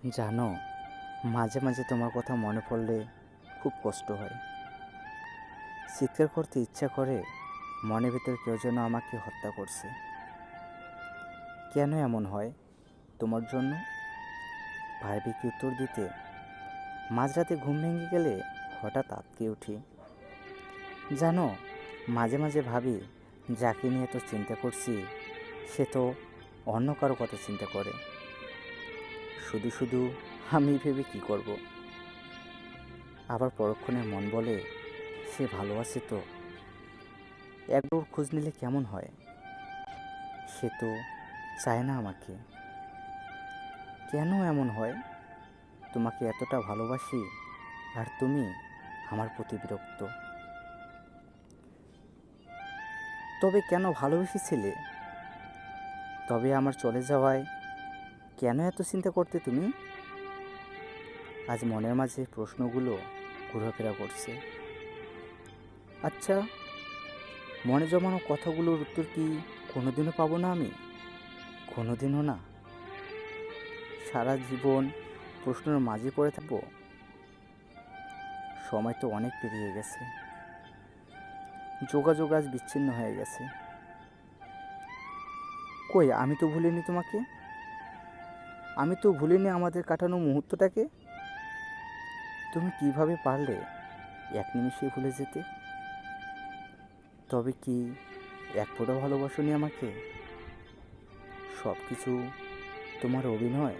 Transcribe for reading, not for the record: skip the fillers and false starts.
জানো, মাঝে মাঝে তোমার কথা মনে পড়লে খুব কষ্ট হয়। চিৎকার করতে ইচ্ছা করে, মনের ভিতর কেউ যেন আমাকে হত্যা করছে। কেন এমন হয় তোমার জন্য? পারবে কি উত্তর দিতে? মাঝরাতে ঘুম ভেঙে গেলে হঠাৎ আঁতকে উঠি। জানো, মাঝে মাঝে ভাবি, যাকে নিয়ে তো চিন্তা করছি সে তো অন্য কারো কথা চিন্তা করে। শুধু শুধু আমি ভেবে কি করব? আবার পরক্ষণে মন বলে, সে ভালো আছে তো, একবার খোঁজ নিলে কেমন হয়। সে তো চায় না আমাকে। কেন এমন হয়? তোমাকে এতটা ভালোবাসি আর তুমি আমার প্রতি বিরক্ত। তবে কেন ভালোবেসেছিলে? তবে আমার চলে যাওয়ায় কেন এত চিন্তা করতে তুমি? আজ মনের মাঝে প্রশ্নগুলো ঘোরাফেরা করছে। আচ্ছা, মনে জমানো কথাগুলোর উত্তর কি কোনোদিনও পাবো না আমি? কোনোদিনও না। সারা জীবন প্রশ্নের মাঝে পড়ে থাকবো। সময় তো অনেক পেরিয়ে গেছে, যোগাযোগ আজ বিচ্ছিন্ন হয়ে গেছে। কই, আমি তো ভুলিনি তোমাকে। আমি তো ভুলিনি আমাদের কাটানো মুহূর্তটাকে। তুমি কিভাবে পারলে এক নিমিষে ভুলে যেতে? তবে কি এক ফোঁটা ভালোবাসোনি আমাকে? সব কিছু তোমার অভিনয়?